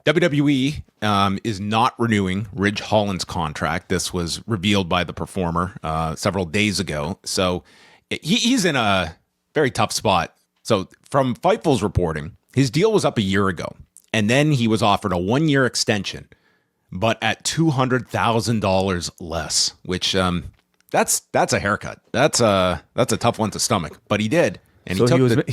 WWE is not renewing Ridge Holland's contract. This was revealed by the performer several days ago. So he's in a very tough spot. So from Fightful's reporting, his deal was up a year ago, and then he was offered a 1-year extension, but at $200,000 less, which that's a haircut. That's a tough one to stomach. But he did, and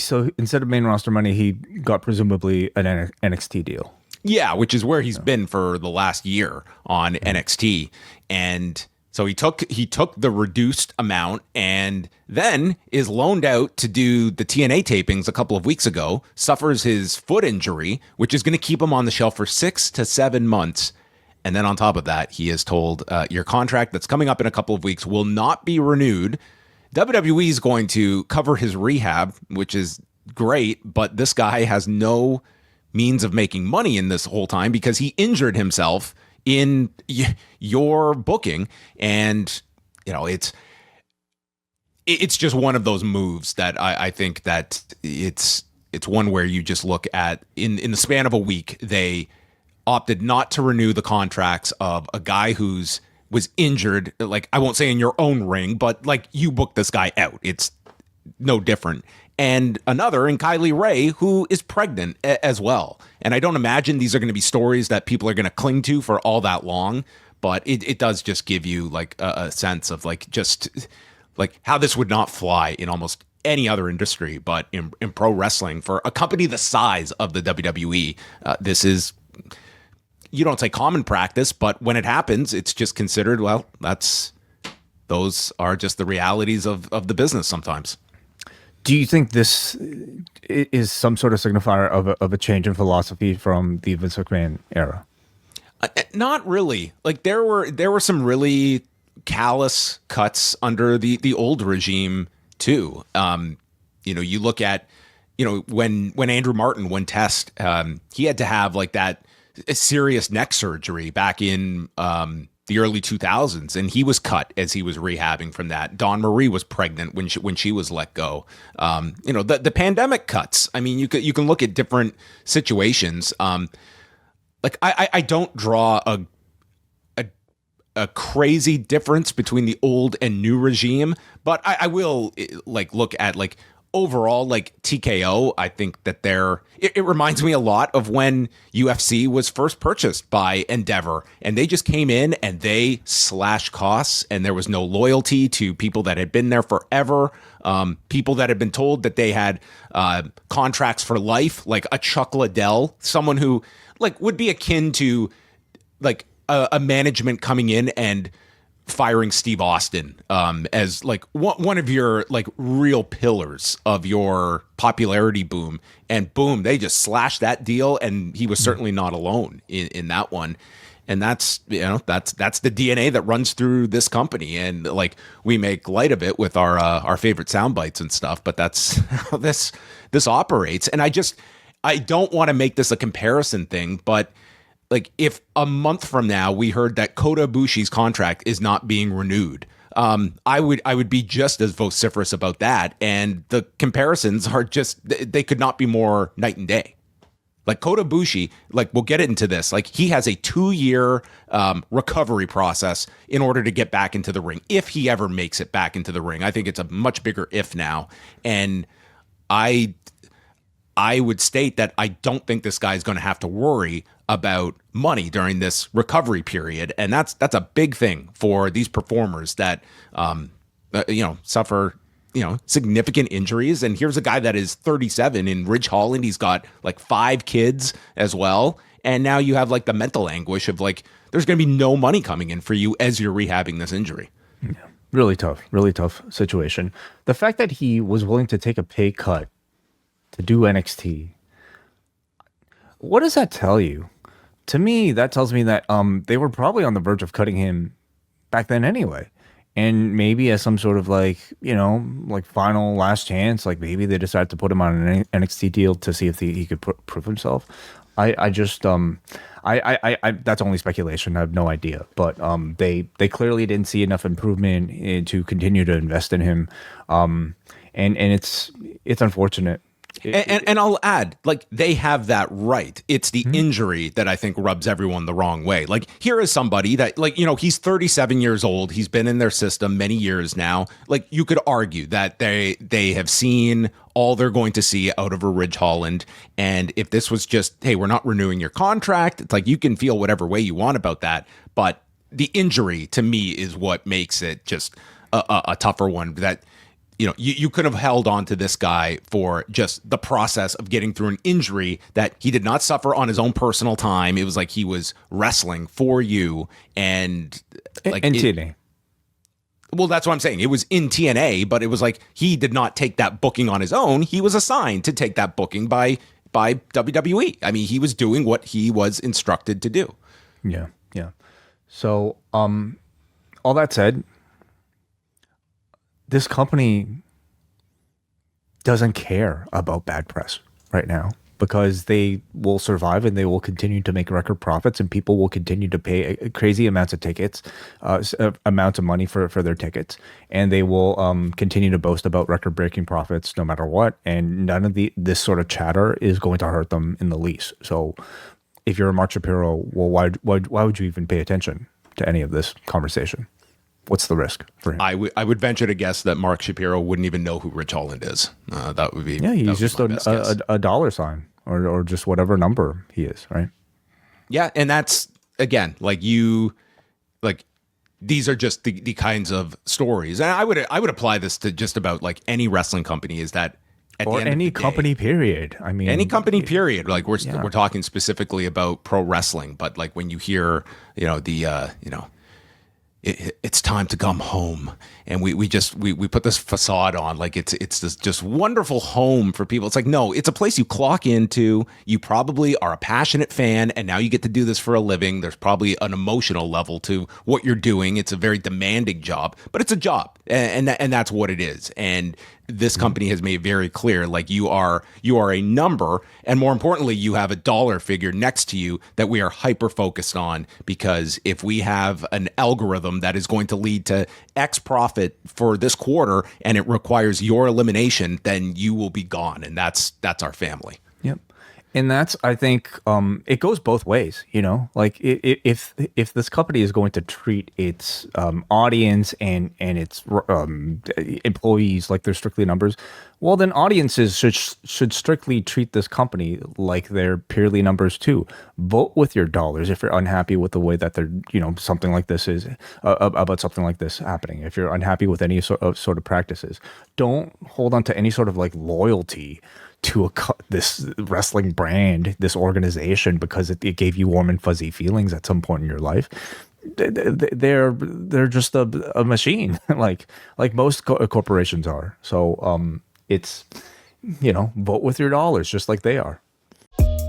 so instead of main roster money, he got presumably an NXT deal. Yeah, which is where he's been for the last year on NXT. And so he took the reduced amount and then is loaned out to do the TNA tapings a couple of weeks ago, suffers his foot injury, which is going to keep him on the shelf for 6 to 7 months. And then on top of that, he is told your contract that's coming up in a couple of weeks will not be renewed. WWE is going to cover his rehab, which is great, but this guy has no means of making money in this whole time because he injured himself in your booking. And, it's just one of those moves that I think that it's one where you just look at in the span of a week, they opted not to renew the contracts of a guy who's was injured. Like, I won't say in your own ring, but like you booked this guy out. It's no different. And another in Kylie Ray, who is pregnant as well. And I don't imagine these are going to be stories that people are going to cling to for all that long, but it does just give you like a sense of like just like how this would not fly in almost any other industry, but in pro wrestling for a company the size of the WWE, this is, you don't say common practice, but when it happens, it's just considered, well, those are just the realities of the business sometimes. Do you think this is some sort of signifier of a change in philosophy from the Vince McMahon era? Not really. Like there were some really callous cuts under the old regime too. You look at when Andrew Martin won Test, he had to have like that serious neck surgery back in the early 2000s, and he was cut as he was rehabbing from that. Dawn Marie was pregnant when she was let go. The pandemic cuts. I mean, you can look at different situations. Like I don't draw a crazy difference between the old and new regime, but I will like look at like overall, like TKO, I think that it reminds me a lot of when UFC was first purchased by Endeavor, and they just came in and they slashed costs, and there was no loyalty to people that had been there forever. People that had been told that they had contracts for life, like a Chuck Liddell, someone who like would be akin to like a management coming in and firing Steve Austin as like one of your like real pillars of your popularity boom, and boom, they just slashed that deal, and he was certainly not alone in that one. And that's that's the DNA that runs through this company, and like we make light of it with our favorite sound bites and stuff, but that's how this operates. And I don't want to make this a comparison thing, but like if a month from now we heard that Kota Ibushi's contract is not being renewed, I would be just as vociferous about that. And the comparisons are just, they could not be more night and day. Like Kota Ibushi, like we'll get into this, like he has a 2-year recovery process in order to get back into the ring, if he ever makes it back into the ring. I think it's a much bigger if now. And I would state that I don't think this guy is going to have to worry about money during this recovery period, and that's a big thing for these performers that suffer significant injuries. And here's a guy that is 37 in Ridge Holland. He's got like 5 kids as well, and now you have like the mental anguish of like there's going to be no money coming in for you as you're rehabbing this injury. Yeah, really tough situation. The fact that he was willing to take a pay cut to do NXT, what does that tell you? To me, that tells me that they were probably on the verge of cutting him back then anyway. And maybe as some sort of like, like final last chance, like maybe they decided to put him on an NXT deal to see if he could prove himself. I just that's only speculation. I have no idea. But they clearly didn't see enough improvement to continue to invest in him. And it's unfortunate. And I'll add, like, they have that right. It's the injury that I think rubs everyone the wrong way. Like, here is somebody that, like, you know, he's 37 years old. He's been in their system many years now. Like, you could argue that they have seen all they're going to see out of a Ridge Holland. And if this was just, hey, we're not renewing your contract, it's like you can feel whatever way you want about that. But the injury, to me, is what makes it just a tougher one. That, you know, you could have held on to this guy for just the process of getting through an injury that he did not suffer on his own personal time. It was like he was wrestling for you, and like TNA. Well, that's what I'm saying. It was in TNA, but it was like he did not take that booking on his own. He was assigned to take that booking by WWE. I mean, he was doing what he was instructed to do. Yeah. So, all that said, this company doesn't care about bad press right now because they will survive and they will continue to make record profits, and people will continue to pay crazy amounts of tickets, amounts of money for their tickets, and they will continue to boast about record-breaking profits no matter what. And none of this sort of chatter is going to hurt them in the least. So, if you're a Mark Shapiro, well, why would you even pay attention to any of this conversation? What's the risk for him? I would venture to guess that Mark Shapiro wouldn't even know who Rich Holland is. That would be he's just a dollar sign or just whatever number he is, right? Yeah, and that's again these are just the kinds of stories, and I would apply this to just about like any wrestling company. Is that at or the end any of the company day, period? I mean, any company period. Like we're talking specifically about pro wrestling, but like when you hear it's time to come home, and we put this facade on like it's this just wonderful home for people. It's like, no, it's a place you clock into. You probably are a passionate fan, and now you get to do this for a living. There's probably an emotional level to what you're doing. It's a very demanding job, but it's a job, and that's what it is. And this company has made very clear, like you are a number, and more importantly, you have a dollar figure next to you that we are hyper focused on, because if we have an algorithm that is going to lead to X profit for this quarter and it requires your elimination, then you will be gone, and that's our family. Yep. And that's, I think, it goes both ways, you know, like if this company is going to treat its audience and its employees like they're strictly numbers, well, then audiences should strictly treat this company like they're purely numbers too. Vote with your dollars if you're unhappy with the way that they're, you know, something like this is about something like this happening. If you're unhappy with any sort of practices, don't hold on to any sort of like loyalty to this wrestling brand, this organization, because it gave you warm and fuzzy feelings at some point in your life. They're just a machine, like most corporations are. So it's, you know, vote with your dollars, just like they are.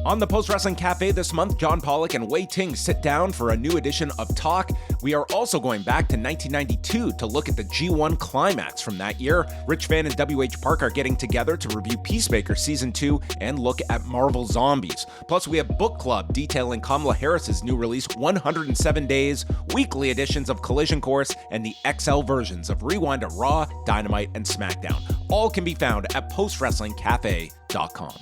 On the Post Wrestling Cafe this month, John Pollock and Wei Ting sit down for a new edition of Talk. We are also going back to 1992 to look at the G1 climax from that year. Rich Vann and WH Park are getting together to review Peacemaker Season 2 and look at Marvel Zombies. Plus, we have Book Club detailing Kamala Harris's new release, 107 Days, weekly editions of Collision Course, and the XL versions of Rewind to Raw, Dynamite, and SmackDown. All can be found at postwrestlingcafe.com.